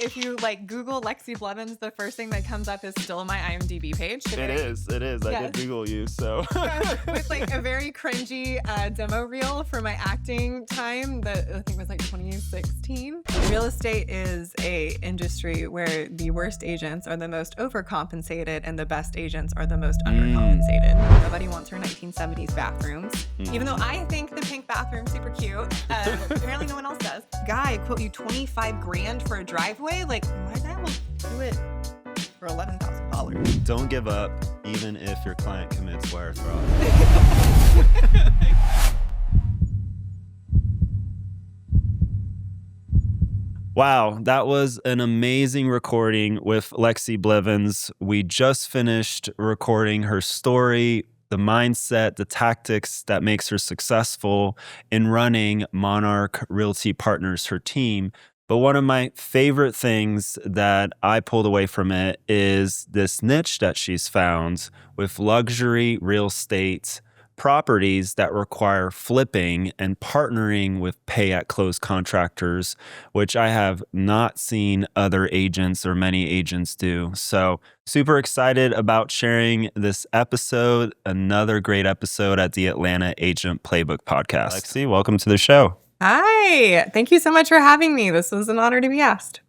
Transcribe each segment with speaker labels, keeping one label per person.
Speaker 1: if you like Google Lexi Blevins, the first thing that comes up is still my IMDb page.
Speaker 2: It is. Yes. I did Google you, so.
Speaker 1: With like a very cringy demo reel for my acting time that I think was like 2016. Real estate is a industry where the worst agents are the most overcompensated and the best agents are the most undercompensated. Nobody wants her 1970s bathrooms. Even though I think the pink bathroom's super cute, apparently no one else does. Guy quote you 25 grand for a driveway? Like, my guy will do it for $11,000.
Speaker 2: Don't give up, even if your client commits wire fraud. Wow, that was an amazing recording with Lexi Blevins. We just finished recording her story, the mindset, the tactics that makes her successful in running Monarch Realty Partners, her team. But one of my favorite things that I pulled away from it is this niche that she's found with luxury real estate properties that require flipping and partnering with pay-at-close contractors, which I have not seen other agents or many agents do. So super excited about sharing this episode, another great episode at the Atlanta Agent Playbook podcast. Lexi, welcome to the show.
Speaker 1: Hi, thank you so much for having me. This was an honor to be asked.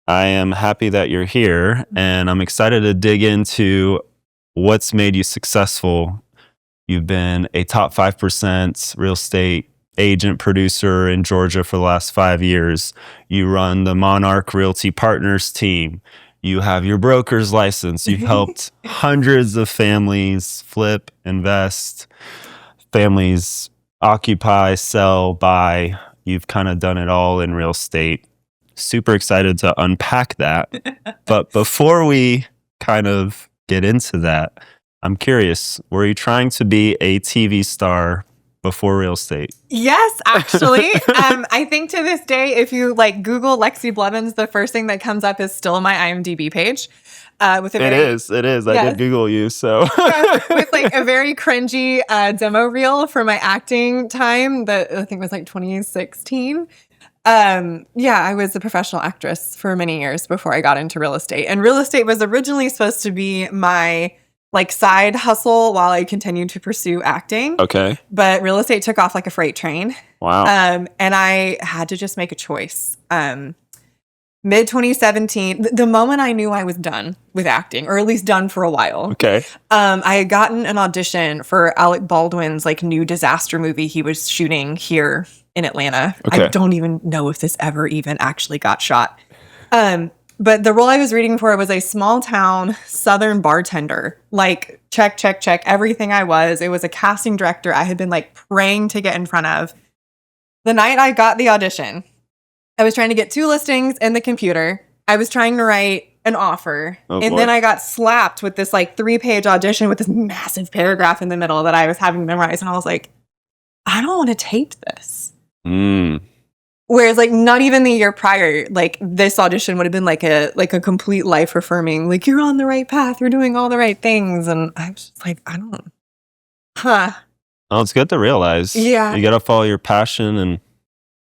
Speaker 2: I am happy that you're here, and I'm excited to dig into what's made you successful. You've been a top 5% real estate agent producer in Georgia for the last 5 years. You run the Monarch Realty Partners team. You have your broker's license. You've helped hundreds of families flip, invest, families occupy, sell, buy. You've kind of done it all in real estate. Super excited to unpack that. But before we kind of get into that, I'm curious, were you trying to be a TV star before real estate?
Speaker 1: Yes, actually. I think to this day, if you like Google Lexi Blevins, the first thing that comes up is still my IMDb page. It is.
Speaker 2: Yes. I did Google you, so.
Speaker 1: With like a very cringy demo reel for my acting time that I think was like 2016. I was a professional actress for many years before I got into real estate. And real estate was originally supposed to be my like side hustle while I continued to pursue acting.
Speaker 2: Okay.
Speaker 1: But real estate took off like a freight train.
Speaker 2: Wow.
Speaker 1: And I had to just make a choice. Mid 2017, the moment I knew I was done with acting, or at least done for a while.
Speaker 2: Okay.
Speaker 1: I had gotten an audition for Alec Baldwin's like new disaster movie he was shooting here in Atlanta.
Speaker 2: Okay.
Speaker 1: I don't even know if this ever even actually got shot. But the role I was reading for was a small town Southern bartender. Like, check, everything I was. It was a casting director I had been like praying to get in front of. The night I got the audition, I was trying to get 2 listings in the computer. I was trying to write an offer. Then I got slapped with this like 3-page audition with this massive paragraph in the middle that I was having memorized. And I was like, I don't want to tape this. Whereas like not even the year prior, like this audition would have been like a complete life affirming, like you're on the right path, you're doing all the right things. And I was just like, I don't.
Speaker 2: Well, it's good to realize.
Speaker 1: Yeah.
Speaker 2: You got to follow your passion and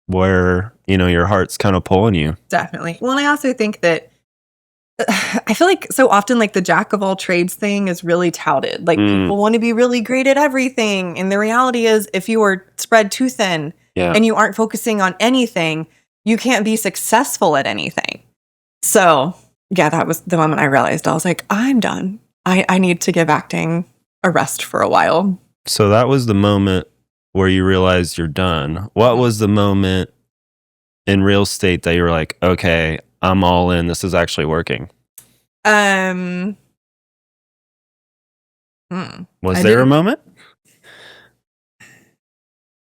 Speaker 2: where, your heart's kind of pulling you.
Speaker 1: Definitely. Well, and I also think that I feel like so often like the jack of all trades thing is really touted. Like people want to be really great at everything. And the reality is if you are spread too thin, and you aren't focusing on anything, you can't be successful at anything. So, yeah, that was the moment I realized. I was like, I'm done. I need to give acting a rest for a while.
Speaker 2: So that was the moment where you realized you're done. What was the moment in real estate that you were like, okay, I'm all in. This is actually working? Was there a moment?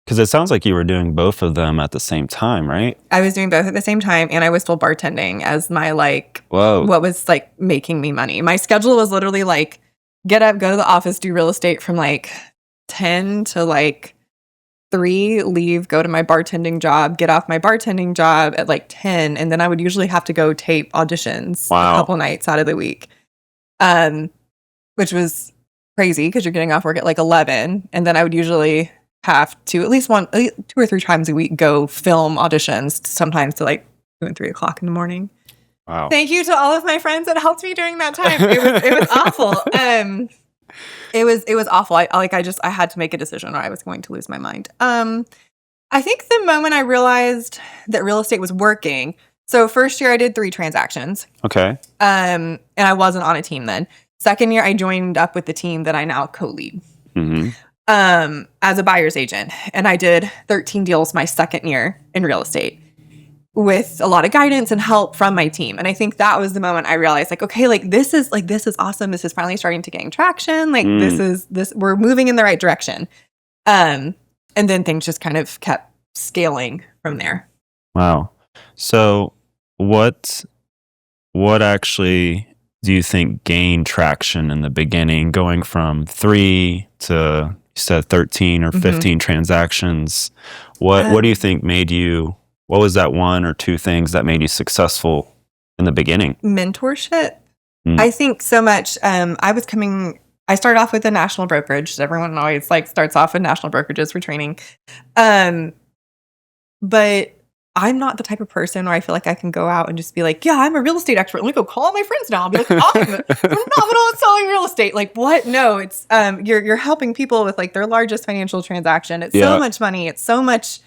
Speaker 2: Because it sounds like you were doing both of them at the same time, right?
Speaker 1: I was doing both at the same time, and I was still bartending as my, like,
Speaker 2: what
Speaker 1: was, like, making me money. My schedule was literally, like, get up, go to the office, do real estate from, like, 10 to, like, 3, leave, go to my bartending job, get off my bartending job at, like, 10, and then I would usually have to go tape auditions a couple nights out of the week, which was crazy because you're getting off work at, like, 11, and then I would usually have to at least 2 or 3 times a week go film auditions, sometimes to like 2 and 3 o'clock in the morning.
Speaker 2: Wow.
Speaker 1: Thank you to all of my friends that helped me during that time. It was awful. It was awful. I had to make a decision or I was going to lose my mind. I think the moment I realized that real estate was working. So first year I did 3 transactions.
Speaker 2: Okay.
Speaker 1: And I wasn't on a team then. Second year I joined up with the team that I now co-lead.
Speaker 2: Mm-hmm.
Speaker 1: As a buyer's agent, and I did 13 deals my second year in real estate with a lot of guidance and help from my team. And I think that was the moment I realized, like, okay, this is awesome. This is finally starting to gain traction. We're moving in the right direction. And then things just kind of kept scaling from there.
Speaker 2: Wow. So what actually do you think gained traction in the beginning, going from 3 to, you said 13 or 15 transactions? What do you think what was that 1 or 2 things that made you successful in the beginning?
Speaker 1: Mentorship. I think so much. I started off with a national brokerage. Everyone always starts off with national brokerages for training. But I'm not the type of person where I feel like I can go out and just be like, yeah, I'm a real estate expert. Let me go call all my friends now. I'll be like, I'm phenomenal at selling real estate. Like, what? No, it's you're helping people with their largest financial transaction. It's so much money. It's so much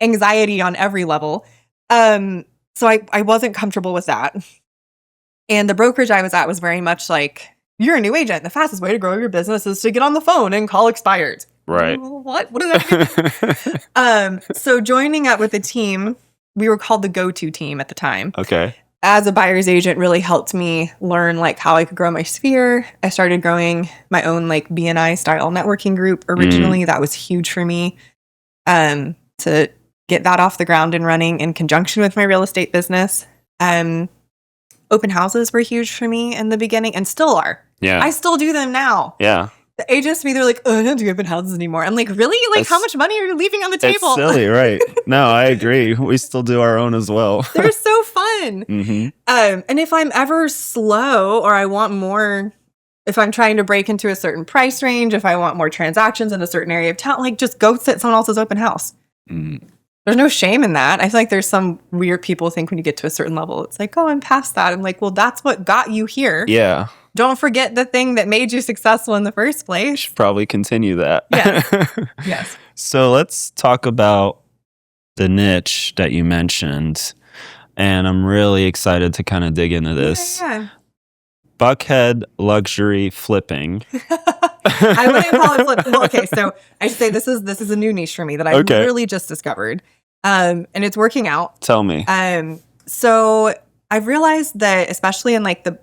Speaker 1: anxiety on every level. So I wasn't comfortable with that. And the brokerage I was at was very much like, you're a new agent. The fastest way to grow your business is to get on the phone and call expireds.
Speaker 2: Right.
Speaker 1: What does that mean? So joining up with the team, we were called the go-to team at the time.
Speaker 2: Okay.
Speaker 1: As a buyer's agent really helped me learn how I could grow my sphere. I started growing my own BNI style networking group originally. That was huge for me to get that off the ground and running in conjunction with my real estate business. Open houses were huge for me in the beginning and still are.
Speaker 2: Yeah.
Speaker 1: I still do them now.
Speaker 2: Yeah.
Speaker 1: The agents to me, they're like, oh, I don't do open houses anymore. I'm like, really? How much money are you leaving on the table?
Speaker 2: It's silly, right? No, I agree. We still do our own as well.
Speaker 1: They're so fun. And if I'm ever slow or I want more, if I'm trying to break into a certain price range, if I want more transactions in a certain area of town, just go sit someone else's open house. There's no shame in that. I feel like there's some weird people think when you get to a certain level, it's like, oh, I'm past that. I'm like, well, that's what got you here.
Speaker 2: Yeah.
Speaker 1: Don't forget the thing that made you successful in the first place.
Speaker 2: Should probably continue that.
Speaker 1: Yes. Yes.
Speaker 2: So let's talk about the niche that you mentioned. And I'm really excited to kind of dig into this.
Speaker 1: Yeah.
Speaker 2: Buckhead luxury flipping.
Speaker 1: I wouldn't call it flip. Well, okay, so I should say this is a new niche for me that I literally just discovered. And it's working out.
Speaker 2: Tell me.
Speaker 1: So I've realized that especially in the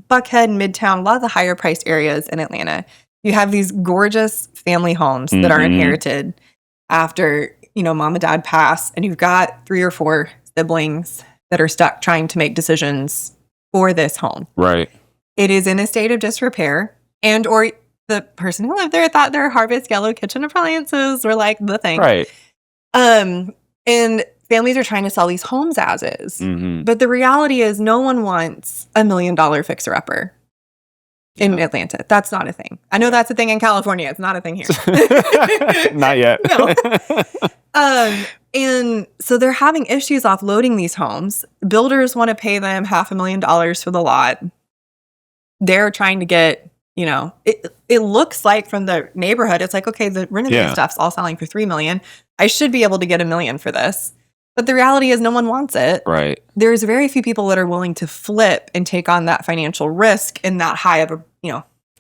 Speaker 1: Buckhead, Midtown, a lot of the higher priced areas in Atlanta, you have these gorgeous family homes that are inherited after, mom and dad pass, and you've got 3 or 4 siblings that are stuck trying to make decisions for this home.
Speaker 2: Right.
Speaker 1: It is in a state of disrepair, or the person who lived there thought their Harvest Yellow kitchen appliances were the thing.
Speaker 2: Right.
Speaker 1: And families are trying to sell these homes as is. But the reality is no one wants $1 million fixer-upper in Atlanta. That's not a thing. I know that's a thing in California. It's not a thing here.
Speaker 2: Not yet.
Speaker 1: No. And so they're having issues offloading these homes. Builders want to pay them $500,000 for the lot. They're trying to get, it looks like from the neighborhood, it's like, okay, the renovated stuff's all selling for $3 million. I should be able to get $1 million for this. But the reality is no one wants it.
Speaker 2: Right.
Speaker 1: There's very few people that are willing to flip and take on that financial risk in that high of a,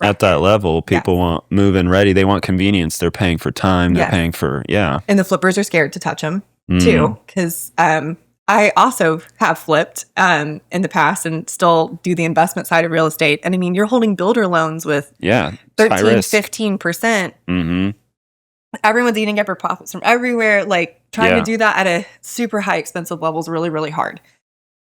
Speaker 2: at that level, people want move-in ready. They want convenience. They're paying for time. They're paying for,
Speaker 1: And the flippers are scared to touch them too. Because I also have flipped in the past and still do the investment side of real estate. And I mean, you're holding builder loans with 13, 15%. Everyone's eating up profits from everywhere. Trying to do that at a super high expensive level is really, really hard.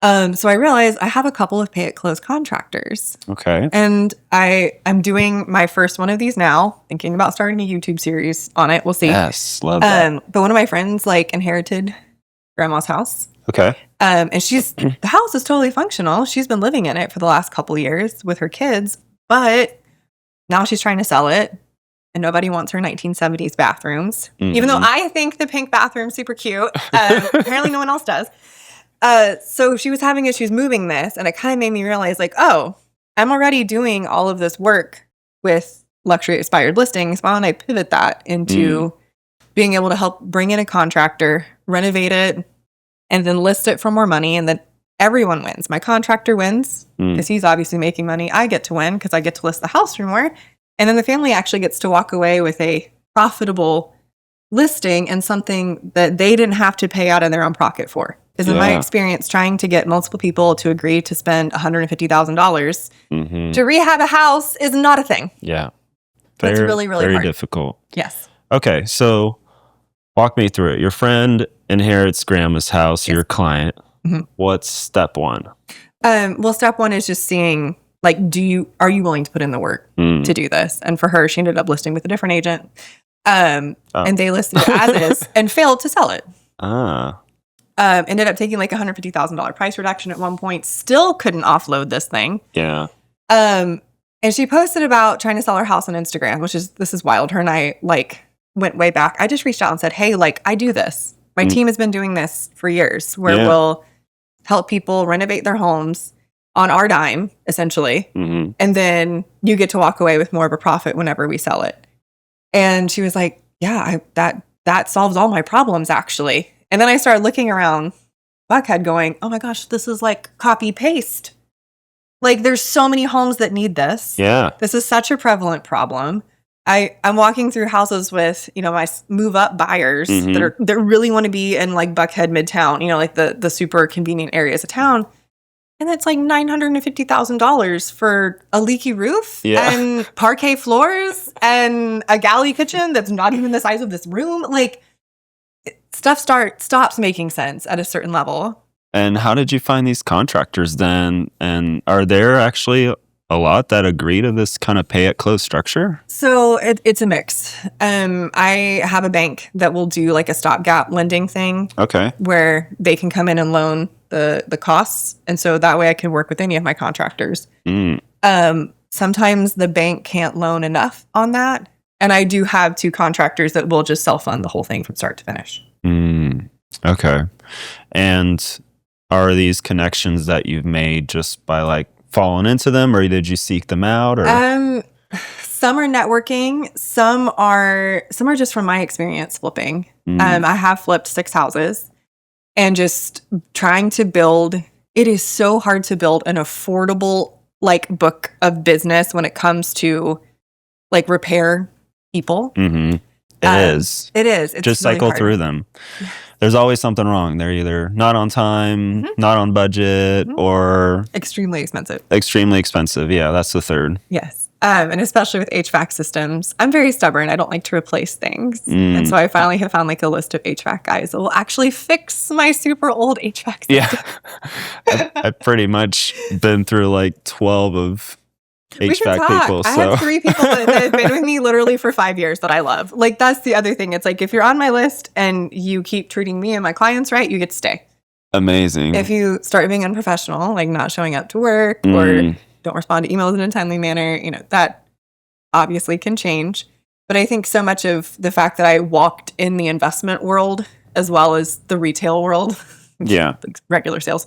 Speaker 1: So I realized I have a couple of pay-at-close contractors.
Speaker 2: Okay.
Speaker 1: And I'm doing my first one of these now, thinking about starting a YouTube series on it. We'll see.
Speaker 2: Yes, love that.
Speaker 1: But one of my friends inherited grandma's house.
Speaker 2: Okay.
Speaker 1: And the house is totally functional. She's been living in it for the last couple of years with her kids, but now she's trying to sell it. And nobody wants her 1970s bathrooms, even though I think the pink bathroom's super cute. Apparently no one else does. So she was having issues moving this, and it kind of made me realize, like, oh, I'm already doing all of this work with luxury expired listings. Why don't I pivot that into being able to help bring in a contractor, renovate it, and then list it for more money, and then everyone wins. My contractor wins because he's obviously making money. I get to win because I get to list the house for more. And then the family actually gets to walk away with a profitable listing and something that they didn't have to pay out of their own pocket for. Because in my experience, trying to get multiple people to agree to spend $150,000 to rehab a house is not a thing.
Speaker 2: Yeah.
Speaker 1: It's really, really
Speaker 2: very
Speaker 1: hard.
Speaker 2: difficult.
Speaker 1: Yes.
Speaker 2: Okay, so walk me through it. Your friend inherits grandma's house, your client. What's step one?
Speaker 1: Well, step one is just seeing, like, are you willing to put in the work to do this? And for her, she ended up listing with a different agent. And they listed it as is and failed to sell it. Ended up taking like $150,000 price reduction at one point. Still couldn't offload this thing.
Speaker 2: Yeah.
Speaker 1: And she posted about trying to sell her house on Instagram, this is wild. Her and I like went way back. I just reached out and said, hey, like, I do this. My team has been doing this for years where we'll help people renovate their homes on our dime, essentially. And then you get to walk away with more of a profit whenever we sell it. And she was like, yeah, that solves all my problems, actually. And then I started looking around Buckhead going, oh my gosh, this is like copy paste. Like, there's so many homes that need this.
Speaker 2: Yeah.
Speaker 1: This is such a prevalent problem. I'm walking through houses with, my move up buyers that really want to be in like Buckhead Midtown, like the super convenient areas of town. And it's like $950,000 for a leaky roof and parquet floors and a galley kitchen that's not even the size of this room. Like, stuff stops making sense at a certain level.
Speaker 2: And how did you find these contractors then? And are there actually a lot that agree to this kind of pay at close structure?
Speaker 1: So it's a mix. I have a bank that will do like a stopgap lending thing.
Speaker 2: Okay.
Speaker 1: Where they can come in and loan the costs. And so that way I can work with any of my contractors. Sometimes the bank can't loan enough on that. And I do have 2 contractors that will just self-fund the whole thing from start to finish.
Speaker 2: Okay. And are these connections that you've made just by like falling into them, or did you seek them out? Or
Speaker 1: some are networking, some are just from my experience flipping. I have flipped 6 houses and just trying to build. It is so hard to build an affordable like book of business when it comes to like repair people.
Speaker 2: It is.
Speaker 1: It's
Speaker 2: just
Speaker 1: really
Speaker 2: cycle
Speaker 1: hard.
Speaker 2: through them. There's always something wrong. They're either not on time, not on budget, or
Speaker 1: extremely expensive.
Speaker 2: Extremely expensive. Yeah, that's the third.
Speaker 1: Yes. And especially with HVAC systems, I'm very stubborn. I don't like to replace things. And so I finally have found like a list of HVAC guys that will actually fix my super old HVAC system.
Speaker 2: Yeah. I've pretty much been through like 12 of HVAC people.
Speaker 1: I have 3 people that have been with me literally for 5 years that I love. Like, that's the other thing. It's like, if you're on my list and you keep treating me and my clients right, you get to stay.
Speaker 2: Amazing.
Speaker 1: If you start being unprofessional, like not showing up to work or don't respond to emails in a timely manner, that obviously can change. But I think so much of the fact that I walked in the investment world as well as the retail world, like regular sales,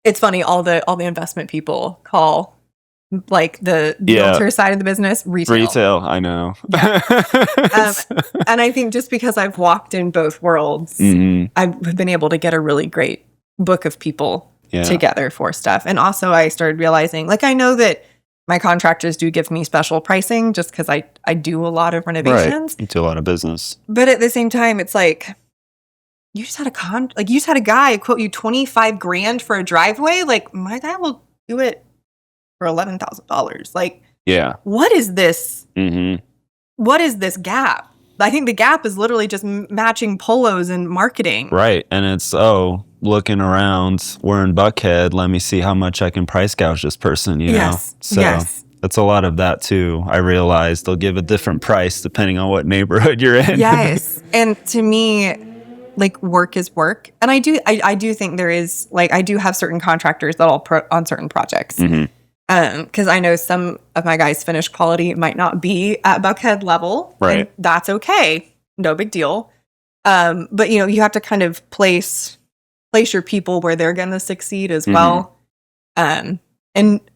Speaker 1: it's funny, all the investment people call like the realtor side of the business retail.
Speaker 2: I know.
Speaker 1: Yeah. And I think just because I've walked in both worlds, I've been able to get a really great book of people together for stuff. And also I started realizing, like, I know that my contractors do give me special pricing just because I do a lot of renovations.
Speaker 2: Right. You do a lot of business.
Speaker 1: But at the same time, it's like, you just had a guy quote you $25,000 for a driveway. Like, my guy will do it for $11,000. Like, what is this? What is this gap? I think the gap is literally just matching polos and marketing.
Speaker 2: Right. And it's, looking around, we're in Buckhead, let me see how much I can price gouge this person, know? So it's a lot of that too. I realized they'll give a different price depending on what neighborhood you're in.
Speaker 1: Yes. And to me, like, work is work. And I do think there is, like, I do have certain contractors that I'll on certain projects. Because I know some of my guys' finish quality might not be at Buckhead level.
Speaker 2: Right.
Speaker 1: And that's okay. No big deal. But, you have to kind of place place your people where they're going to succeed as well. And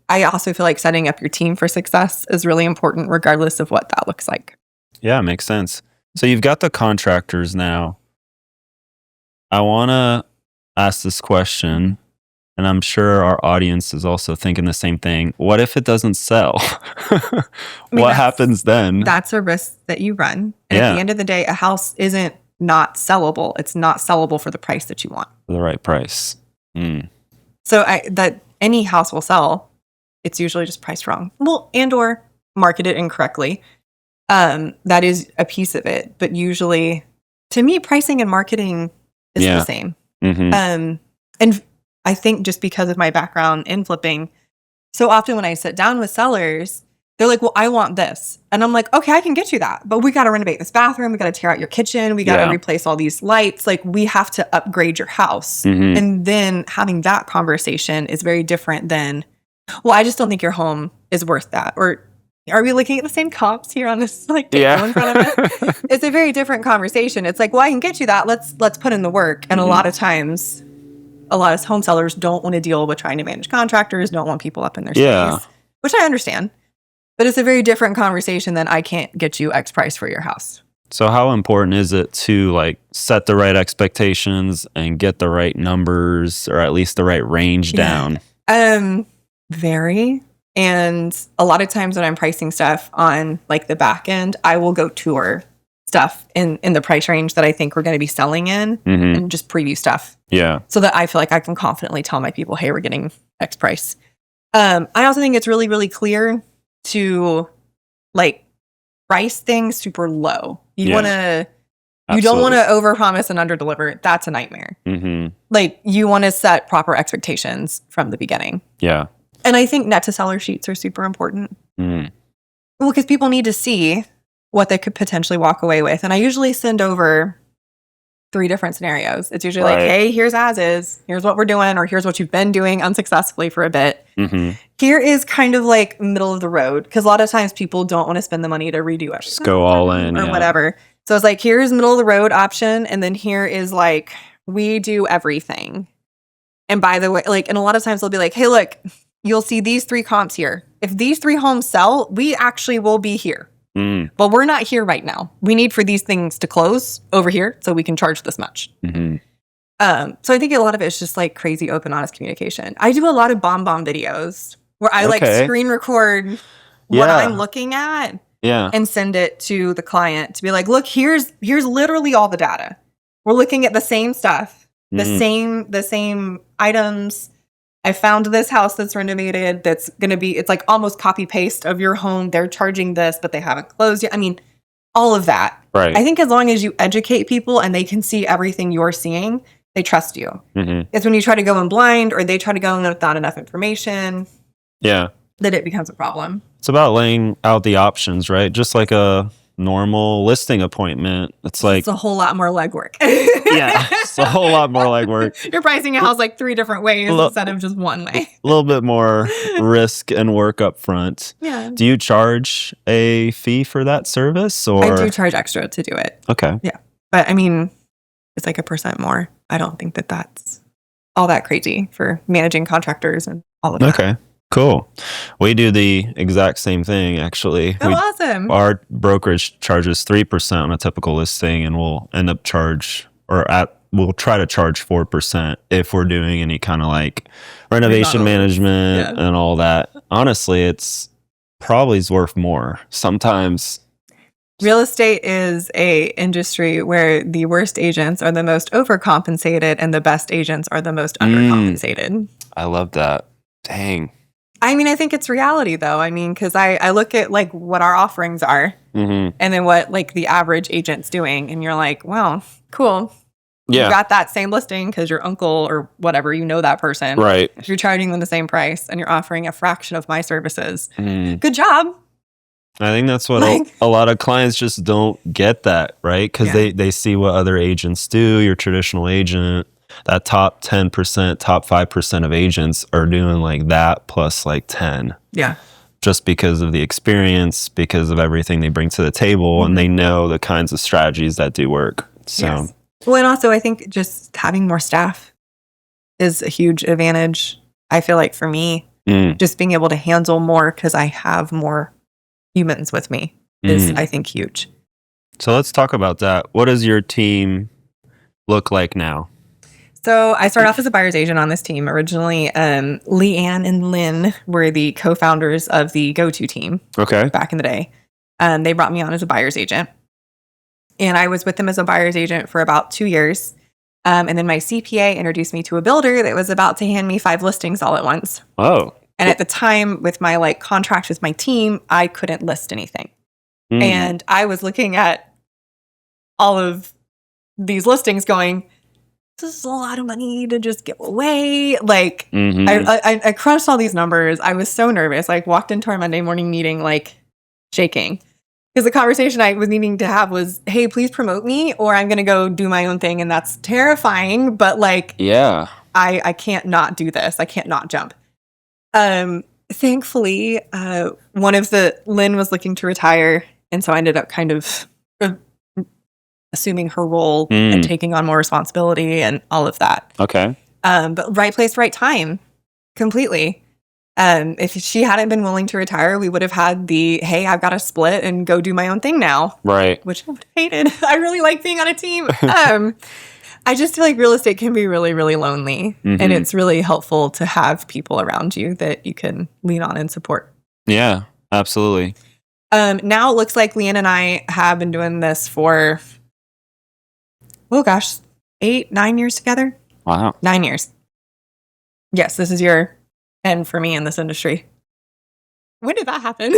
Speaker 1: I also feel like setting up your team for success is really important, regardless of what that looks like.
Speaker 2: Yeah, makes sense. So you've got the contractors now. I want to ask this question, and I'm sure our audience is also thinking the same thing. What if it doesn't sell? What happens then?
Speaker 1: That's a risk that you run. And at the end of the day, a house isn't not sellable. It's not sellable for the price that you want.
Speaker 2: For the right price.
Speaker 1: So that any house will sell. It's usually just priced wrong. Well, and or marketed incorrectly. That is a piece of it. But usually, to me, pricing and marketing is the same. And I think just because of my background in flipping, so often when I sit down with sellers, they're like, well, I want this. And I'm like, okay, I can get you that. But we got to renovate this bathroom. We got to tear out your kitchen. We got to replace all these lights. Like, we have to upgrade your house. And then having that conversation is very different than, well, I just don't think your home is worth that. Or are we looking at the same comps here on this table in front of us? It's a very different conversation. It's like, well, I can get you that. Let's put in the work. And a lot of times, a lot of home sellers don't want to deal with trying to manage contractors, don't want people up in their space, which I understand. But it's a very different conversation than I can't get you X price for your house.
Speaker 2: So how important is it to like set the right expectations and get the right numbers, or at least the right range down?
Speaker 1: Very. And a lot of times when I'm pricing stuff on like the back end, I will go tour stuff in the price range that I think we're going to be selling in and just preview stuff.
Speaker 2: Yeah.
Speaker 1: So that I feel like I can confidently tell my people, hey, we're getting X price. I also think it's really, really clear to like price things super low. You don't want to overpromise and underdeliver. That's a nightmare. Like, you want to set proper expectations from the beginning.
Speaker 2: Yeah.
Speaker 1: And I think net to seller sheets are super important. Well, because people need to see what they could potentially walk away with. And I usually send over 3 different scenarios. It's usually like, hey, here's as is. Here's what we're doing, or here's what you've been doing unsuccessfully for a bit. Here is kind of like middle of the road, because a lot of times people don't want to spend the money to redo everything.
Speaker 2: Just go all in.
Speaker 1: Or whatever. So it's like, here's middle of the road option. And then here is like, we do everything. And by the way, like, and a lot of times they'll be like, hey, look, you'll see these 3 comps here. If these 3 homes sell, we actually will be here. But we're not here right now. We need for these things to close over here so we can charge this much. So I think a lot of it is just like crazy, open, honest communication. I do a lot of bomb videos where I like screen record what I'm looking at and send it to the client to be like, look, here's literally all the data. We're looking at the same stuff, the same items. I found this house that's renovated that's going to be, it's like almost copy paste of your home. They're charging this, but they haven't closed yet. I mean, all of that.
Speaker 2: Right.
Speaker 1: I think as long as you educate people and they can see everything you're seeing, they trust you. It's when you try to go in blind, or they try to go in without enough information. That it becomes a problem.
Speaker 2: It's about laying out the options, right? Just like a normal listing appointment. It's It's a whole lot more legwork.
Speaker 1: You're pricing a house like 3 different ways instead of just one way.
Speaker 2: A little bit more risk and work up front. Do you charge a fee for that service? Or
Speaker 1: I do charge extra to do it.
Speaker 2: Okay.
Speaker 1: Yeah. But I mean, it's like 1% more. I don't think that that's all that crazy for managing contractors and all of that.
Speaker 2: Okay. Cool. We do the exact same thing, actually.
Speaker 1: Oh, awesome.
Speaker 2: Our brokerage charges 3% on a typical listing, and we'll end up we'll try to charge 4% if we're doing any kind of like renovation management and all that. Honestly, it's probably worth more. Sometimes
Speaker 1: real estate is a industry where the worst agents are the most overcompensated and the best agents are the most undercompensated.
Speaker 2: I love that. Dang.
Speaker 1: I mean, I think it's reality, though. I mean, because I look at like what our offerings are and then what like the average agent's doing. And you're like, wow, cool. You got that same listing because your uncle or whatever, you know that person.
Speaker 2: Right.
Speaker 1: You're charging them the same price and you're offering a fraction of my services. Good job.
Speaker 2: I think that's what a lot of clients just don't get that, right? Because they see what other agents do, your traditional agent. That top 10%, top 5% of agents are doing like that plus like 10.
Speaker 1: Yeah.
Speaker 2: Just because of the experience, because of everything they bring to the table, and they know the kinds of strategies that do work. So,
Speaker 1: well, and also I think just having more staff is a huge advantage. I feel like for me, just being able to handle more because I have more humans with me is, I think, huge.
Speaker 2: So let's talk about that. What does your team look like now?
Speaker 1: So I started off as a buyer's agent on this team. Originally, Leanne and Lynn were the co-founders of the Go-To team.
Speaker 2: Okay.
Speaker 1: Back in the day. They brought me on as a buyer's agent. And I was with them as a buyer's agent for about 2 years. And then my CPA introduced me to a builder that was about to hand me 5 listings all at once.
Speaker 2: Oh.
Speaker 1: And at the time, with my like contract with my team, I couldn't list anything. And I was looking at all of these listings going, this is a lot of money to just give away. Like, I crunched all these numbers. I was so nervous. I walked into our Monday morning meeting, like, shaking. Because the conversation I was needing to have was, hey, please promote me, or I'm going to go do my own thing. And that's terrifying. But, like, I can't not do this. I can't not jump. Thankfully, Lynn was looking to retire. And so I ended up kind of assuming her role and taking on more responsibility and all of that.
Speaker 2: Okay.
Speaker 1: But right place, right time, completely. If she hadn't been willing to retire, we would have had hey, I've got to split and go do my own thing now.
Speaker 2: Right.
Speaker 1: Which I would have hated. I really like being on a team. I just feel like real estate can be really, really lonely. And it's really helpful to have people around you that you can lean on and support.
Speaker 2: Yeah, absolutely.
Speaker 1: Now it looks like Leanne and I have been doing this for, 8-9 years together.
Speaker 2: Wow.
Speaker 1: 9 years. Yes, this is year 10 for me in this industry. When did that happen?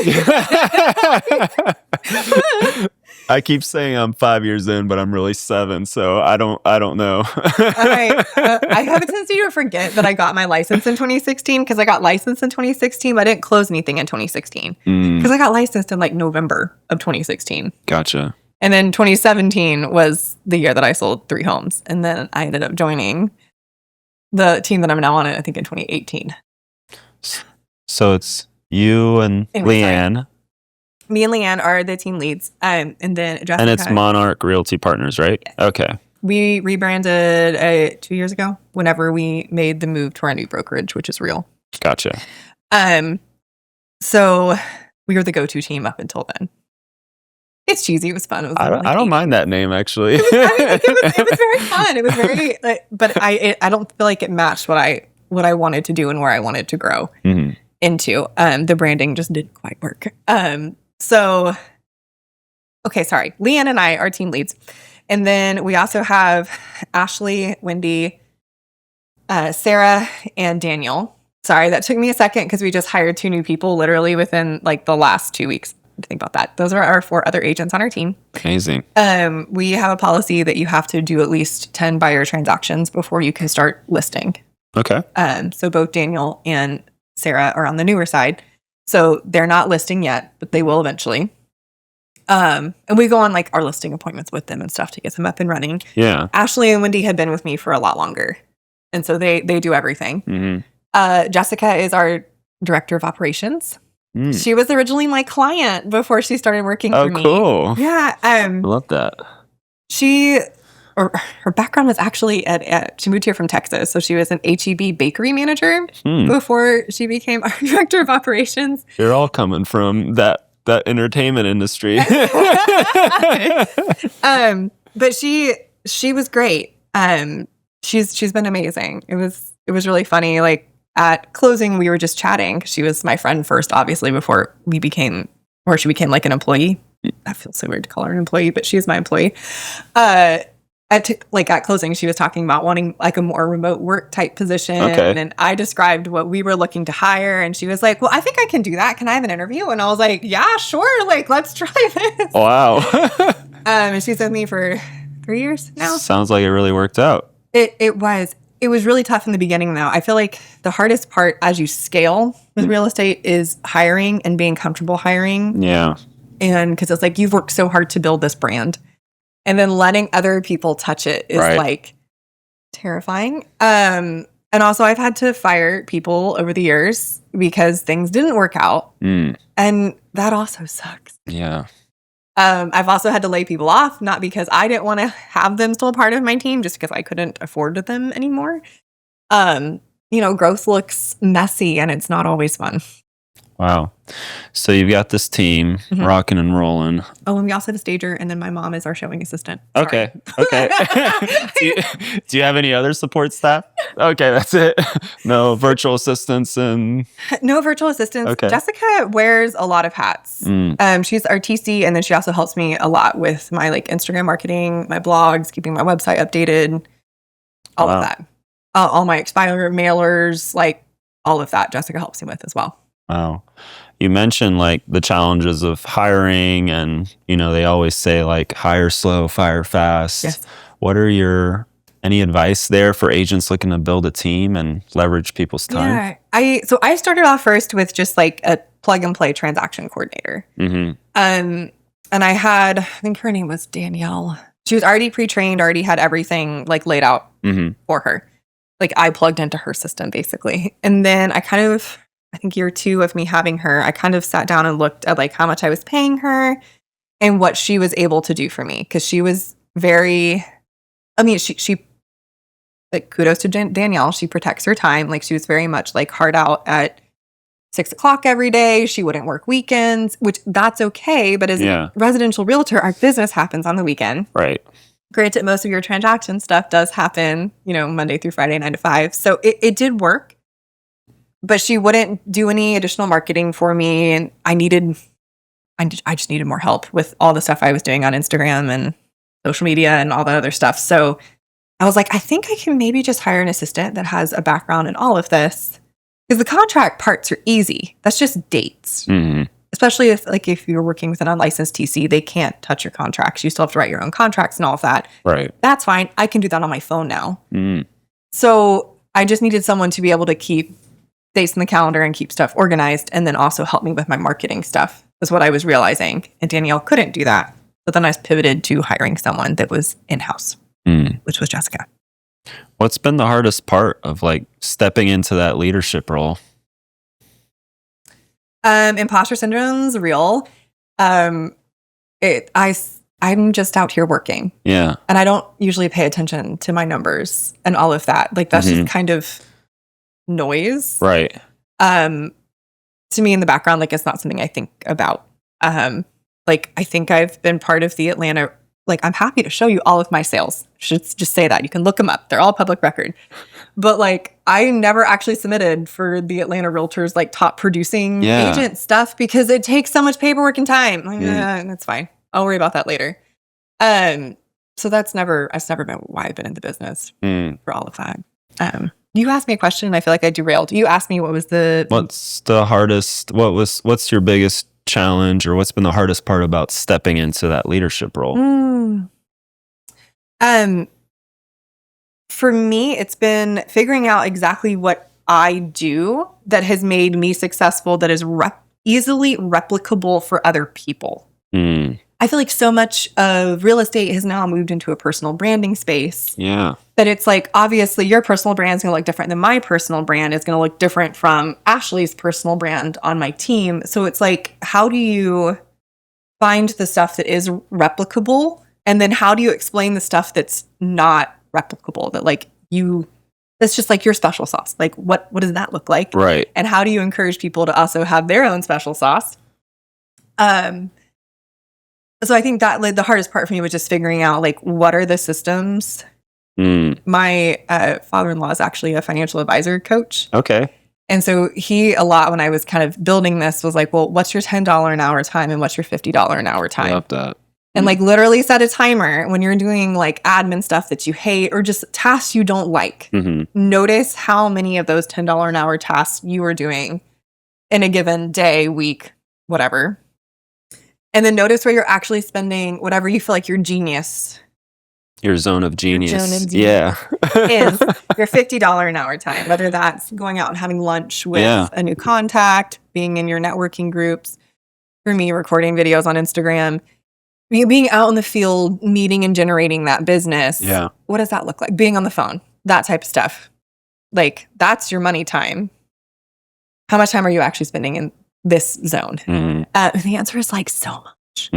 Speaker 2: I keep saying I'm 5 years in, but I'm really 7, so I don't know.
Speaker 1: All right. I have a tendency to forget that I got my license in 2016 because I got licensed in 2016, but I didn't close anything in 2016 because I got licensed in like November of 2016.
Speaker 2: Gotcha.
Speaker 1: And then 2017 was the year that I sold 3 homes. And then I ended up joining the team that I'm now on, I think, in 2018.
Speaker 2: So it's you and Leanne.
Speaker 1: Sorry. Me and Leanne are the team leads. And then Jessica.
Speaker 2: And it's Monarch Realty Partners, right?
Speaker 1: Yes.
Speaker 2: Okay.
Speaker 1: We rebranded 2 years ago whenever we made the move to our new brokerage, which is Real.
Speaker 2: Gotcha.
Speaker 1: So we were the go-to team up until then. It's cheesy. It was fun. It was
Speaker 2: I don't mind that name, actually.
Speaker 1: It was very fun. It was very, but I don't feel like it matched what I wanted to do and where I wanted to grow into. The branding just didn't quite work. Sorry. Leanne and I are team leads. And then we also have Ashley, Wendy, Sarah, and Daniel. Sorry, that took me a second because we just hired 2 new people literally within like the last 2 weeks. Think about that. Those are our 4 other agents on our team.
Speaker 2: Amazing.
Speaker 1: We have a policy that you have to do at least 10 buyer transactions before you can start listing.
Speaker 2: Okay.
Speaker 1: So both Daniel and Sarah are on the newer side. So they're not listing yet, but they will eventually. And we go on like our listing appointments with them and stuff to get them up and running.
Speaker 2: Yeah.
Speaker 1: Ashley and Wendy have been with me for a lot longer. And so they do everything. Jessica is our director of operations. She was originally my client before she started working for me.
Speaker 2: Oh, cool.
Speaker 1: Yeah.
Speaker 2: I love that.
Speaker 1: Her background was actually she moved here from Texas. So she was an H-E-B bakery manager before she became our director of operations.
Speaker 2: You're all coming from that entertainment industry.
Speaker 1: But she was great. She's been amazing. It was really funny. Like at closing, we were just chatting. She was my friend first, obviously, before she became like an employee. That feels so weird to call her an employee, but she is my employee. At closing, she was talking about wanting like a more remote work type position. Okay. And I described what we were looking to hire. And she was like, well, I think I can do that. Can I have an interview? And I was like, yeah, sure. Like, let's try this.
Speaker 2: Wow.
Speaker 1: And she's with me for 3 years now.
Speaker 2: Sounds like it really worked out.
Speaker 1: It was really tough in the beginning, though. I feel like the hardest part as you scale with real estate is hiring and being comfortable hiring.
Speaker 2: Yeah.
Speaker 1: And because it's like you've worked so hard to build this brand. And then letting other people touch it is like terrifying. And also I've had to fire people over the years because things didn't work out. And that also sucks.
Speaker 2: Yeah.
Speaker 1: I've also had to lay people off, not because I didn't want to have them still part of my team, just because I couldn't afford them anymore. Growth looks messy and it's not always fun.
Speaker 2: Wow. So you've got this team rocking and rolling.
Speaker 1: Oh, and we also have a stager, and then my mom is our showing assistant.
Speaker 2: Sorry. Okay. do you have any other support staff? Okay, that's it. No virtual assistants and
Speaker 1: no virtual assistants.
Speaker 2: Okay.
Speaker 1: Jessica wears a lot of hats. She's our TC, and then she also helps me a lot with my Instagram marketing, my blogs, keeping my website updated, all of that. All my expired mailers, all of that. Jessica helps me with as well.
Speaker 2: Wow. You mentioned the challenges of hiring, and they always say hire slow, fire fast.
Speaker 1: Yes.
Speaker 2: What are any advice there for agents looking to build a team and leverage people's time?
Speaker 1: Yeah. I started off first with just a plug and play transaction coordinator. And I had, I think her name was Danielle. She was already pre-trained, already had everything laid out for her. I plugged into her system basically. And then I think year 2 of me having her, I kind of sat down and looked at how much I was paying her and what she was able to do for me. Cause she was very, she kudos to Danielle. She protects her time. She was very much hard out at 6:00 every day. She wouldn't work weekends, which that's okay. But as a residential realtor, our business happens on the weekend.
Speaker 2: Right.
Speaker 1: Granted, most of your transaction stuff does happen, Monday through Friday, 9 to 5. So it did work. But she wouldn't do any additional marketing for me, and I just needed more help with all the stuff I was doing on Instagram and social media and all that other stuff. So I was like, I think I can maybe just hire an assistant that has a background in all of this, because the contract parts are easy. That's just dates. Especially if you're working with an unlicensed TC, they can't touch your contracts. You still have to write your own contracts and all of that.
Speaker 2: Right.
Speaker 1: That's fine. I can do that on my phone now. So I just needed someone to be able to keep dates in the calendar and keep stuff organized, and then also help me with my marketing stuff, is what I was realizing. And Danielle couldn't do that. So then I pivoted to hiring someone that was in-house, which was Jessica.
Speaker 2: What's been the hardest part of stepping into that leadership role?
Speaker 1: Imposter syndrome's real. I'm just out here working.
Speaker 2: Yeah.
Speaker 1: And I don't usually pay attention to my numbers and all of that. That's just kind of noise.
Speaker 2: Right.
Speaker 1: To me in the background, it's not something I think about. I think I've been part of the Atlanta, I'm happy to show you all of my sales. Should just say that. You can look them up. They're all public record. But I never actually submitted for the Atlanta Realtors top producing agent stuff, because it takes so much paperwork and time. That's fine. I'll worry about that later. So that's never been why I've been in the business for all of that. You asked me a question and I feel like I derailed. You asked me what's
Speaker 2: the hardest, what's your biggest challenge, or what's been the hardest part about stepping into that leadership role?
Speaker 1: For me, it's been figuring out exactly what I do that has made me successful, that is easily replicable for other people. I feel like so much of real estate has now moved into a personal branding space.
Speaker 2: Yeah.
Speaker 1: That it's obviously your personal brand is going to look different than my personal brand is going to look different from Ashley's personal brand on my team. So it's how do you find the stuff that is replicable? And then how do you explain the stuff that's not replicable? That that's just your special sauce. What does that look like?
Speaker 2: Right.
Speaker 1: And how do you encourage people to also have their own special sauce? So I think that the hardest part for me was just figuring out what are the systems. My father-in-law is actually a financial advisor coach.
Speaker 2: Okay.
Speaker 1: And so he, a lot when I was kind of building this, was well, what's your $10 an hour time and what's your $50 an hour time?
Speaker 2: I love that.
Speaker 1: And literally set a timer when you're doing admin stuff that you hate or just tasks you don't like. Notice how many of those $10 an hour tasks you are doing in a given day, week, whatever. And then notice where you're actually spending whatever you feel like your genius.
Speaker 2: Your zone of genius.
Speaker 1: Yeah. Is your $50 an hour time, whether that's going out and having lunch with a new contact, being in your networking groups, for me, recording videos on Instagram, being out in the field, meeting and generating that business.
Speaker 2: Yeah.
Speaker 1: What does that look like? Being on the phone, that type of stuff. That's your money time. How much time are you actually spending in this zone? The answer is so much.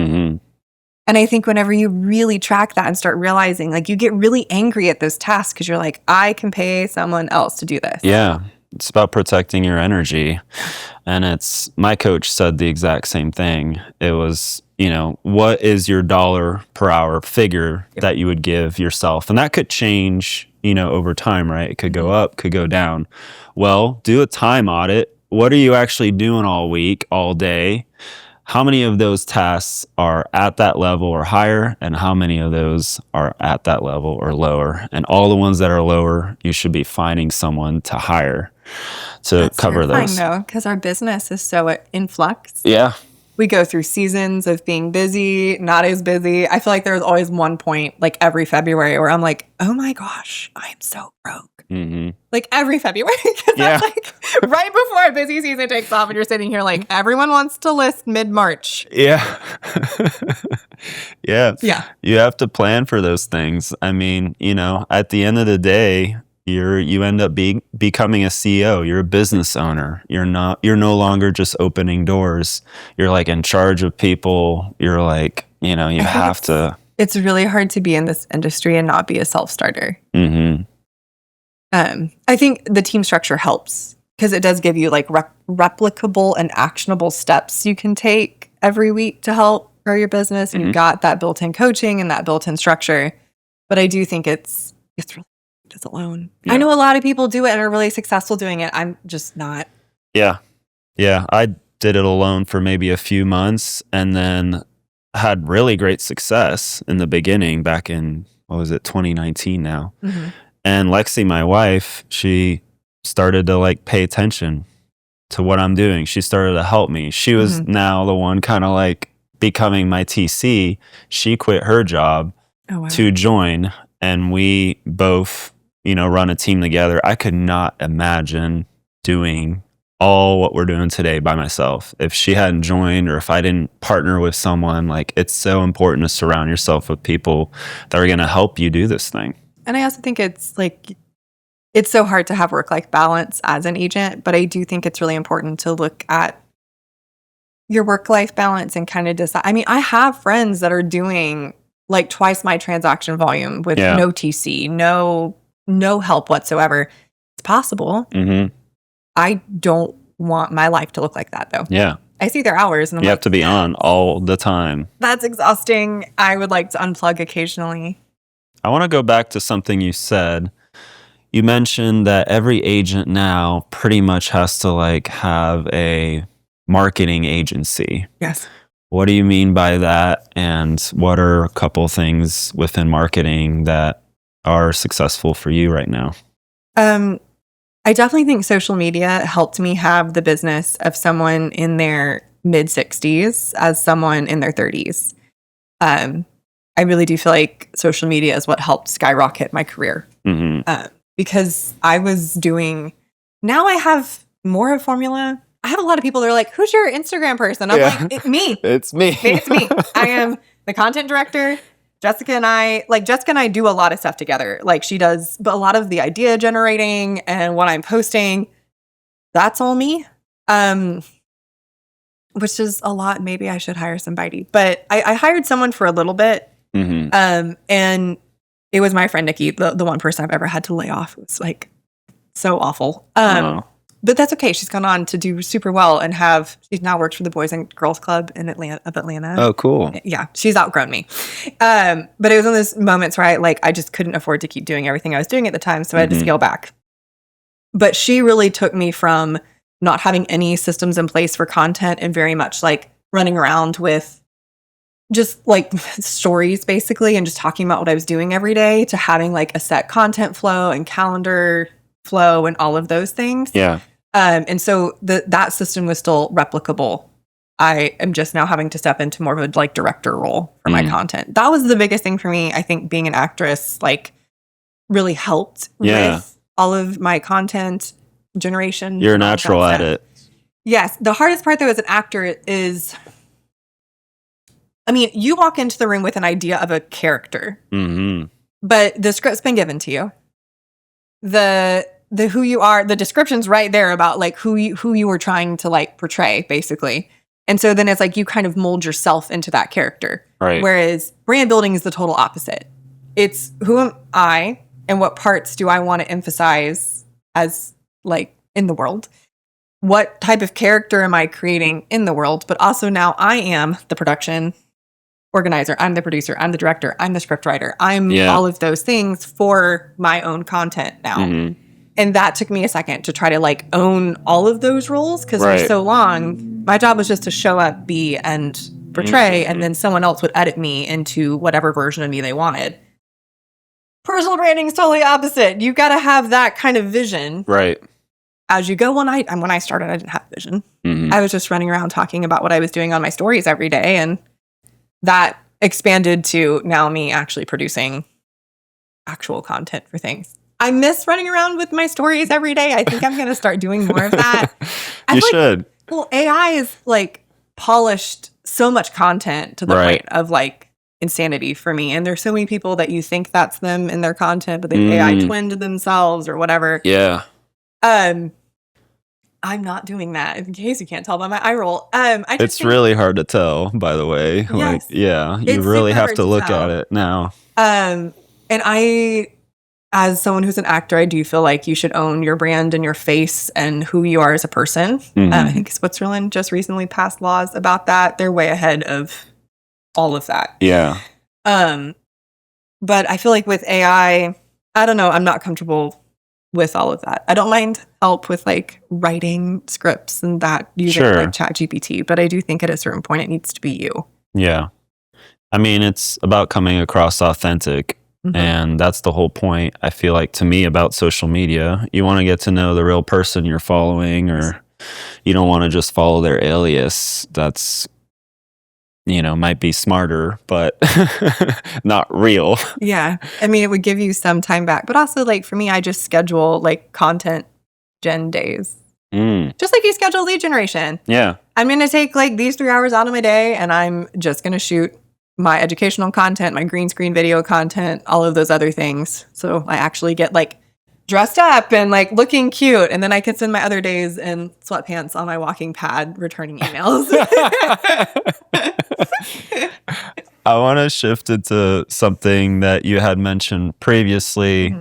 Speaker 1: And I think whenever you really track that and start realizing, like, you get really angry at those tasks because you're like, I can pay someone else to do this.
Speaker 2: Yeah. It's about protecting your energy. And my coach said the exact same thing. It was, what is your dollar per hour figure that you would give yourself? And that could change, over time, right? It could go up, could go down. Well, do a time audit. What are you actually doing all week, all day? How many of those tasks are at that level or higher, and how many of those are at that level or lower? And all the ones that are lower, you should be finding someone to hire to cover those.
Speaker 1: Though, because our business is so in flux.
Speaker 2: Yeah.
Speaker 1: We go through seasons of being busy, not as busy. I feel like there's always one point, like every February, where I'm like, oh my gosh, I'm so broke.
Speaker 2: Mm-hmm.
Speaker 1: Like every February. That's like right before a busy season takes off and you're sitting here like, everyone wants to list mid-March.
Speaker 2: Yeah. Yeah. You have to plan for those things. I mean, at the end of the day, you end up becoming a CEO. You're a business owner. You're no longer just opening doors. You're like in charge of people. You're like, you have to.
Speaker 1: It's really hard to be in this industry and not be a self-starter.
Speaker 2: Mm-hmm.
Speaker 1: I think the team structure helps because it does give you like replicable and actionable steps you can take every week to help grow your business. And you've got that built-in coaching and that built-in structure. But I do think it's really just alone. Yeah. I know a lot of people do it and are really successful doing it. I'm just not.
Speaker 2: Yeah. I did it alone for maybe a few months and then had really great success in the beginning back in, 2019 now. Mm-hmm. And Lexi, my wife, she started to like pay attention to what I'm doing. She started to help me. She was now the one kind of like becoming my TC. She quit her job to join, and we both, run a team together. I could not imagine doing all what we're doing today by myself if she hadn't joined or if I didn't partner with someone. Like, it's so important to surround yourself with people that are going to help you do this thing.
Speaker 1: And I also think it's so hard to have work-life balance as an agent, but I do think it's really important to look at your work-life balance and kind of decide. I mean, I have friends that are doing like twice my transaction volume with no TC, no help whatsoever. It's possible. Mm-hmm. I don't want my life to look like that, though.
Speaker 2: Yeah.
Speaker 1: I see their hours, and I'm
Speaker 2: you have to be on all the time.
Speaker 1: That's exhausting. I would like to unplug occasionally.
Speaker 2: I want to go back to something you said. You mentioned that every agent now pretty much has to like have a marketing agency.
Speaker 1: Yes.
Speaker 2: What do you mean by that? And what are a couple things within marketing that are successful for you right now?
Speaker 1: I definitely think social media helped me have the business of someone in their mid-60s as someone in their 30s. I really do feel like social media is what helped skyrocket my career. Mm-hmm. Because I was doing, now I have more of formula. I have a lot of people that are like, who's your Instagram person? I'm like, it's me.
Speaker 2: It's me.
Speaker 1: It's me. I am the content director. Jessica and I do a lot of stuff together. Like she does, but a lot of the idea generating and what I'm posting, that's all me. Which is a lot. Maybe I should hire somebody, but I hired someone for a little bit. Mm-hmm. And it was my friend, Nikki, the one person I've ever had to lay off. It was like so awful. But that's okay. She's gone on to do super well and she's now worked for the Boys and Girls Club in Atlanta.
Speaker 2: Oh, cool.
Speaker 1: Yeah. She's outgrown me. But it was one of those moments where I just couldn't afford to keep doing everything I was doing at the time. So I had to scale back. But she really took me from not having any systems in place for content and very much like running around with just like stories basically and just talking about what I was doing every day to having like a set content flow and calendar flow and all of those things.
Speaker 2: Yeah.
Speaker 1: And so that system was still replicable. I am just now having to step into more of a like director role for my content. That was the biggest thing for me. I think being an actress like really helped with all of my content generation.
Speaker 2: You're natural at it.
Speaker 1: Yes. The hardest part though as an actor is, I mean, you walk into the room with an idea of a character, but the script's been given to you. The who you are, the description's right there about like who you were trying to like portray basically. And so then it's like you kind of mold yourself into that character.
Speaker 2: Right.
Speaker 1: Whereas brand building is the total opposite. It's who am I and what parts do I want to emphasize as like in the world? What type of character am I creating in the world? But also now I am the production organizer. I'm the producer. I'm the director. I'm the scriptwriter. I'm all of those things for my own content now. Mm-hmm. And that took me a second to try to like own all of those roles because for so long, my job was just to show up, be, and portray, and then someone else would edit me into whatever version of me they wanted. Personal branding is totally opposite. You got to have that kind of vision.
Speaker 2: Right.
Speaker 1: As you go, when I started, I didn't have vision. Mm-hmm. I was just running around talking about what I was doing on my stories every day. And that expanded to now me actually producing actual content for things. I miss running around with my stories every day. I think I'm going to start doing more of that.
Speaker 2: You should.
Speaker 1: Well, AI is like polished so much content to the point of like insanity for me. And there's so many people that you think that's them in their content, but they AI twinned themselves or whatever.
Speaker 2: Yeah.
Speaker 1: I'm not doing that. In case you can't tell by my eye roll.
Speaker 2: It's really hard to tell, by the way.
Speaker 1: Yes,
Speaker 2: like, yeah, you really have to look at it now.
Speaker 1: And I, as someone who's an actor, I do feel like you should own your brand and your face and who you are as a person. Mm-hmm. I think Switzerland just recently passed laws about that. They're way ahead of all of that.
Speaker 2: Yeah.
Speaker 1: But I feel like with AI, I don't know, I'm not comfortable with all of that. I don't mind help with like writing scripts and that using like ChatGPT, but I do think at a certain point it needs to be you.
Speaker 2: Yeah. I mean, it's about coming across authentic. Mm-hmm. And that's the whole point, I feel like, to me, about social media. You want to get to know the real person you're following, or you don't want to just follow their alias. That's, might be smarter, but not real.
Speaker 1: Yeah. I mean, it would give you some time back. But also, like, for me, I just schedule, like, content gen days. Just like you schedule lead generation.
Speaker 2: Yeah.
Speaker 1: I'm going to take, like, these 3 hours out of my day, and I'm just going to shoot my educational content, my green screen video content, all of those other things. So I actually get, like, dressed up and, like, looking cute. And then I can spend my other days in sweatpants on my walking pad returning emails.
Speaker 2: I want to shift into something that you had mentioned previously,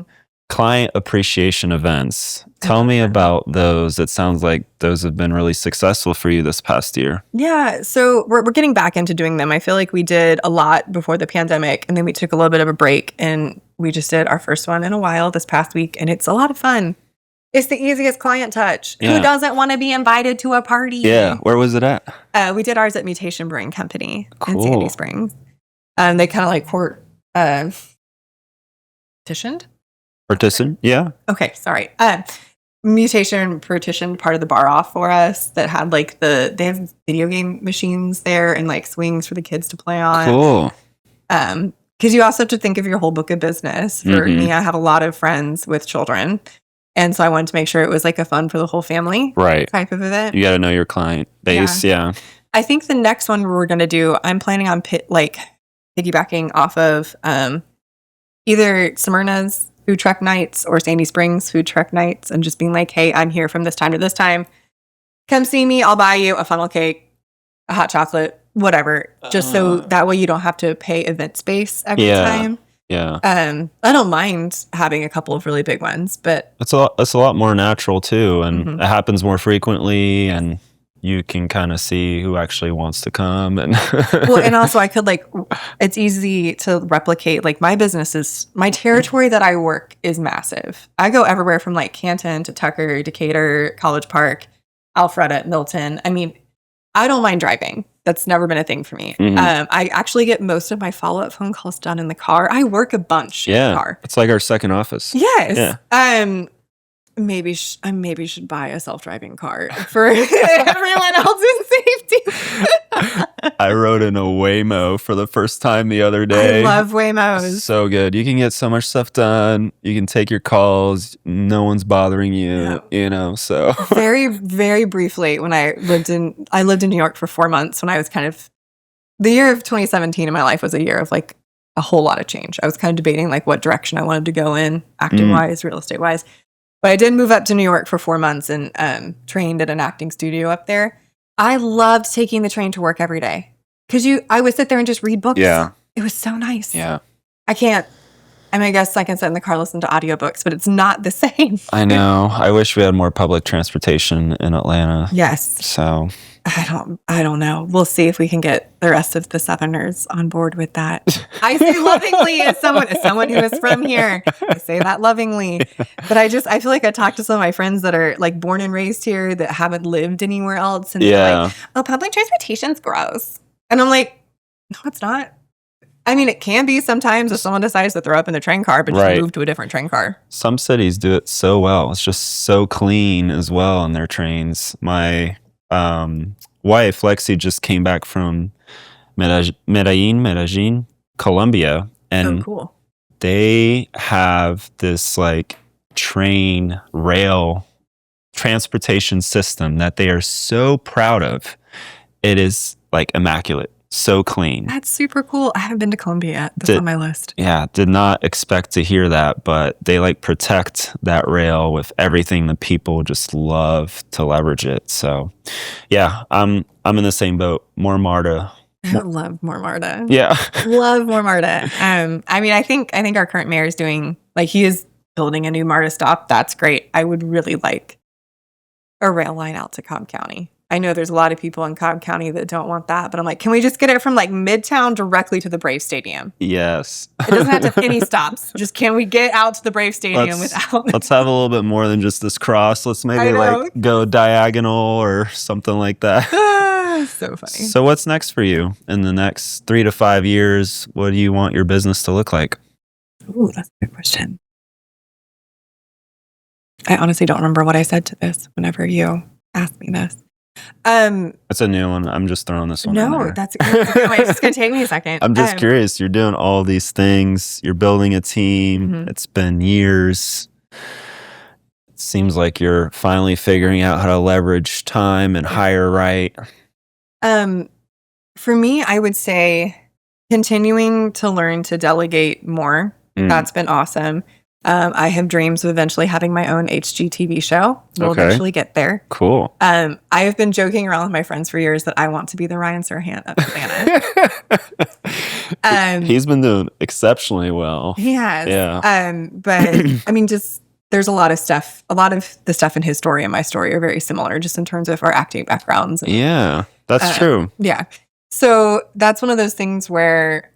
Speaker 2: client appreciation events. Tell me about those. It sounds like those have been really successful for you this past year.
Speaker 1: Yeah, so we're getting back into doing them. I feel like we did a lot before the pandemic, and then we took a little bit of a break, and we just did our first one in a while this past week, and it's a lot of fun. It's the easiest client touch. Yeah. Who doesn't want to be invited to a party?
Speaker 2: Yeah, where was it at?
Speaker 1: We did ours at Mutation Brewing Company in
Speaker 2: Cool.
Speaker 1: Sandy Springs. They kind of like
Speaker 2: Partition? Yeah.
Speaker 1: Okay, sorry. Mutation partitioned part of the bar off for us that had like they have video game machines there and like swings for the kids to play on.
Speaker 2: Cool.
Speaker 1: Because you also have to think of your whole book of business. For me, I have a lot of friends with children. And so I wanted to make sure it was like a fun for the whole family type of event.
Speaker 2: You got to know your client base. Yeah.
Speaker 1: I think the next one we're going to do, I'm planning on piggybacking off of either Smyrna's food truck nights or Sandy Springs food truck nights and just being like, hey, I'm here from this time to this time. Come see me. I'll buy you a funnel cake, a hot chocolate, whatever. Just so that way you don't have to pay event space every time.
Speaker 2: Yeah.
Speaker 1: I don't mind having a couple of really big ones, but
Speaker 2: it's a lot more natural too, and it happens more frequently, and you can kind of see who actually wants to come. And
Speaker 1: well, and also I could it's easy to replicate. Like my territory that I work is massive. I go everywhere from like Canton to Tucker, Decatur, College Park, Alpharetta, Milton. I mean, I don't mind driving. That's never been a thing for me. I actually get most of my follow-up phone calls done in the car. I work a bunch in the car.
Speaker 2: It's like our second office.
Speaker 1: Yes. Yeah. Maybe should buy a self-driving car for everyone else's safety.
Speaker 2: I rode in a Waymo for the first time the other day.
Speaker 1: I love Waymos.
Speaker 2: So good. You can get so much stuff done. You can take your calls. No one's bothering you, so.
Speaker 1: Very, very briefly when I lived in New York for 4 months when I was the year of 2017 in my life was a year of like a whole lot of change. I was kind of debating like what direction I wanted to go in acting-wise, real estate-wise. But I did move up to New York for 4 months and trained at an acting studio up there. I loved taking the train to work every day because I would sit there and just read books.
Speaker 2: Yeah.
Speaker 1: It was so nice.
Speaker 2: Yeah.
Speaker 1: I guess I can sit in the car, listen to audiobooks, but it's not the same.
Speaker 2: I know. I wish we had more public transportation in Atlanta.
Speaker 1: Yes.
Speaker 2: So
Speaker 1: I don't know. We'll see if we can get the rest of the Southerners on board with that. I say lovingly as someone who is from here. I say that lovingly. But I feel like I talked to some of my friends that are like born and raised here that haven't lived anywhere else. And they're like, oh, public transportation's gross. And I'm like, no, it's not. I mean, it can be sometimes if someone decides to throw up in the train car, but just move to a different train car.
Speaker 2: Some cities do it so well. It's just so clean as well in their trains. My wife, Lexi, just came back from Medellin, Colombia. And
Speaker 1: cool.
Speaker 2: They have this like train rail transportation system that they are so proud of. It is like immaculate. So clean.
Speaker 1: That's super cool. I haven't been to Colombia yet. That's on my list.
Speaker 2: Yeah, did not expect to hear that, but they like protect that rail with everything. The people just love to leverage it. So, yeah, I'm in the same boat. More MARTA.
Speaker 1: I love more MARTA.
Speaker 2: Yeah,
Speaker 1: love more MARTA. I mean, I think our current mayor is doing he is building a new MARTA stop. That's great. I would really like a rail line out to Cobb County. I know there's a lot of people in Cobb County that don't want that, but I'm like, can we just get it from like Midtown directly to the Brave Stadium?
Speaker 2: Yes.
Speaker 1: It doesn't have to have any stops. Just can we get out to the Brave Stadium without...
Speaker 2: Let's have a little bit more than just this cross. Let's maybe like go diagonal or something like that.
Speaker 1: So funny.
Speaker 2: So what's next for you in the next 3 to 5 years? What do you want your business to look like?
Speaker 1: Ooh, that's a good question. I honestly don't remember what I said to this whenever you asked me this.
Speaker 2: It's a new one. I'm just throwing this one in there.
Speaker 1: That's it's just gonna take me a second.
Speaker 2: I'm just curious. You're doing all these things. You're building a team. Mm-hmm. It's been years. It seems like you're finally figuring out how to leverage time and hire right.
Speaker 1: For me, I would say continuing to learn to delegate more. That's been awesome. I have dreams of eventually having my own HGTV show. We'll eventually get there.
Speaker 2: Cool.
Speaker 1: I have been joking around with my friends for years that I want to be the Ryan Serhant of Atlanta.
Speaker 2: He's been doing exceptionally well.
Speaker 1: He has.
Speaker 2: Yeah.
Speaker 1: But I mean, just there's a lot of stuff. A lot of the stuff in his story and my story are very similar, just in terms of our acting backgrounds. And,
Speaker 2: yeah, that's true.
Speaker 1: Yeah. So that's one of those things where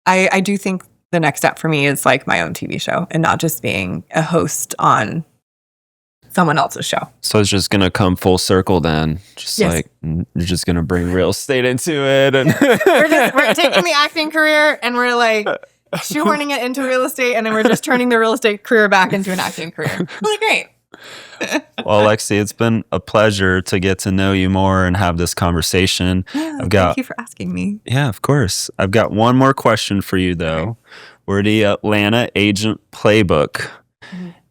Speaker 1: I do think the next step for me is like my own TV show and not just being a host on someone else's show.
Speaker 2: So it's just going to come full circle then. Just like, you're just going to bring real estate into it. And
Speaker 1: we're taking the acting career and we're like shoehorning it into real estate. And then we're just turning the real estate career back into an acting career. Really great.
Speaker 2: Well, Lexi, it's been a pleasure to get to know you more and have this conversation.
Speaker 1: Yeah, thank you for asking me.
Speaker 2: Yeah, of course. I've got one more question for you, though. Okay. We're the Atlanta Agent Playbook,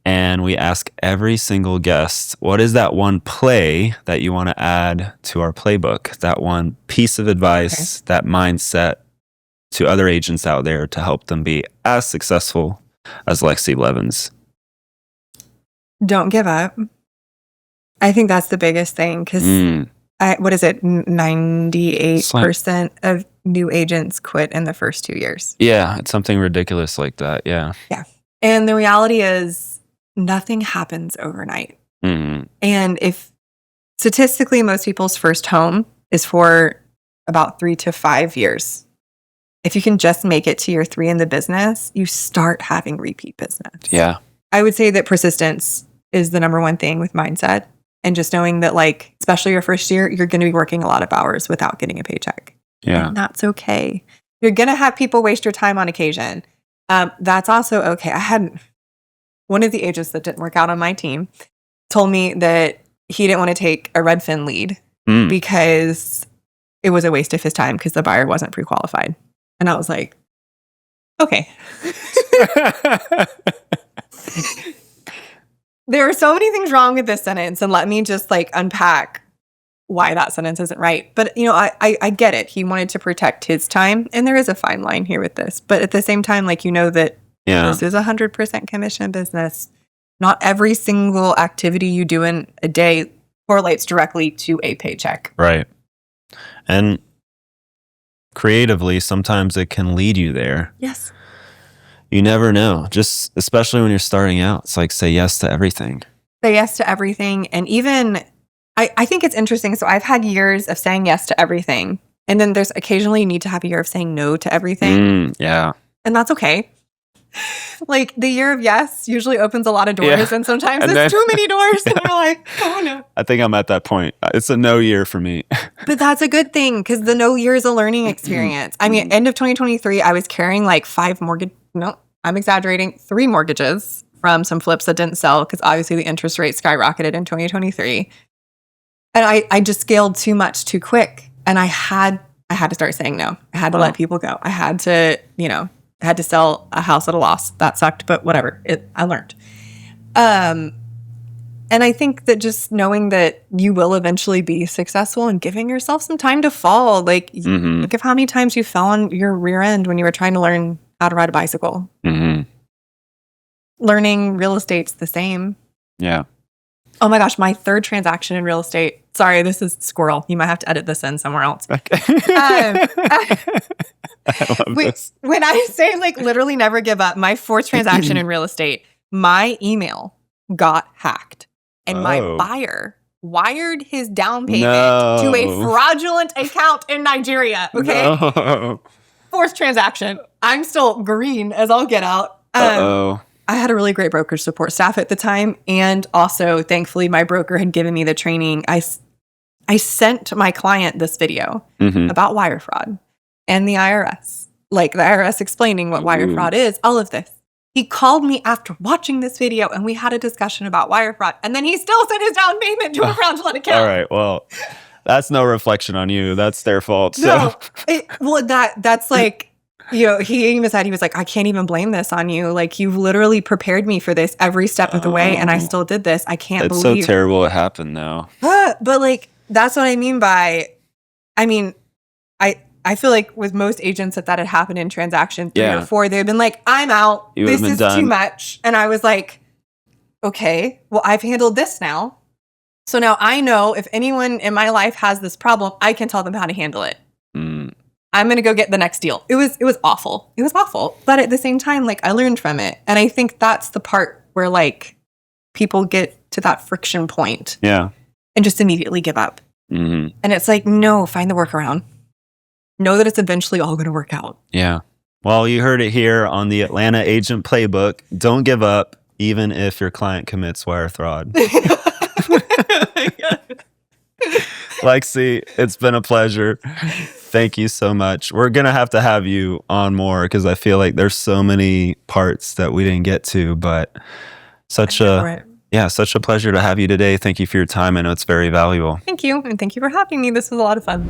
Speaker 2: and we ask every single guest, what is that one play that you want to add to our playbook? That one piece of advice, that mindset to other agents out there to help them be as successful as Lexi Blevins.
Speaker 1: Don't give up. I think that's the biggest thing because what is it? 98% of new agents quit in the first 2 years.
Speaker 2: Yeah, it's something ridiculous like that. Yeah.
Speaker 1: Yeah. And the reality is nothing happens overnight.
Speaker 2: Mm-hmm.
Speaker 1: And if statistically most people's first home is for about 3 to 5 years, if you can just make it to year 3 in the business, you start having repeat business.
Speaker 2: Yeah.
Speaker 1: I would say that persistence is the number one thing with mindset. And just knowing that, like, especially your first year, you're going to be working a lot of hours without getting a paycheck.
Speaker 2: Yeah.
Speaker 1: And that's okay. You're going to have people waste your time on occasion. That's also okay. I had one of the agents that didn't work out on my team told me that he didn't want to take a Redfin lead because it was a waste of his time because the buyer wasn't pre-qualified. And I was like, okay. There are so many things wrong with this sentence, and let me just like unpack why that sentence isn't right. But, you know, I get it. He wanted to protect his time, and there is a fine line here with this. But at the same time, like, you know that this is 100% commission business. Not every single activity you do in a day correlates directly to a paycheck.
Speaker 2: Right. And creatively, sometimes it can lead you there.
Speaker 1: Yes.
Speaker 2: You never know, just especially when you're starting out. It's like, say yes to everything.
Speaker 1: Say yes to everything. And even, I think it's interesting. So I've had years of saying yes to everything. And then there's occasionally you need to have a year of saying no to everything.
Speaker 2: Yeah.
Speaker 1: And that's okay. Like the year of yes usually opens a lot of doors.
Speaker 2: Yeah.
Speaker 1: And sometimes
Speaker 2: And
Speaker 1: it's
Speaker 2: then-
Speaker 1: too many doors. And you're like, oh no.
Speaker 2: I think I'm at that point. It's a no year for me.
Speaker 1: But that's a good thing because the no year is a learning experience. I mean, end of 2023, I was carrying like 3 mortgages from some flips that didn't sell because obviously the interest rate skyrocketed in 2023. And I just scaled too much too quick. And I had to start saying no. I had to let people go. I had to, I had to sell a house at a loss. That sucked, but whatever. I learned. And I think that just knowing that you will eventually be successful and giving yourself some time to fall. Like, look at how many times you fell on your rear end when you were trying to learn how to ride a bicycle. Learning real estate's the same.
Speaker 2: Yeah.
Speaker 1: Oh my gosh, my 3rd transaction in real estate. Sorry, this is squirrel. You might have to edit this in somewhere else.
Speaker 2: I love this.
Speaker 1: When I say like literally never give up, my 4th transaction in real estate, my email got hacked. And my buyer wired his down payment to a fraudulent account in Nigeria. Okay.
Speaker 2: No.
Speaker 1: 4th transaction. I'm still green as I'll get out. I had a really great broker support staff at the time. And also, thankfully, my broker had given me the training. I sent my client this video about wire fraud and the IRS, like the IRS explaining what wire fraud is, all of this. He called me after watching this video and we had a discussion about wire fraud. And then he still sent his down payment to a fraudulent account.
Speaker 2: All right. Well, that's no reflection on you. That's their fault.
Speaker 1: No, that's like, he even said, he was like, I can't even blame this on you. Like, you've literally prepared me for this every step of the way. And I still did this. I can't believe.
Speaker 2: It's so terrible it happened now.
Speaker 1: But like, that's what I mean by, I feel like with most agents that had happened in transaction 3 or 4, they've been like, I'm out. This is too much. And I was like, okay, well, I've handled this now. So now I know if anyone in my life has this problem, I can tell them how to handle it. I'm going to go get the next deal. It was awful. It was awful. But at the same time, like, I learned from it. And I think that's the part where like people get to that friction point.
Speaker 2: Yeah.
Speaker 1: And just immediately give up. And it's like, no, find the workaround. Know that it's eventually all going to work out. Yeah.
Speaker 2: Well, you heard it here on the Atlanta Agent Playbook. Don't give up, even if your client commits wire fraud. Lexi, it's been a pleasure. Thank you so much. We're going to have you on more because I feel like there's so many parts that we didn't get to, but such a pleasure to have you today. Thank you for your time. I know it's very valuable.
Speaker 1: Thank you. And thank you for having me. This was a lot of fun.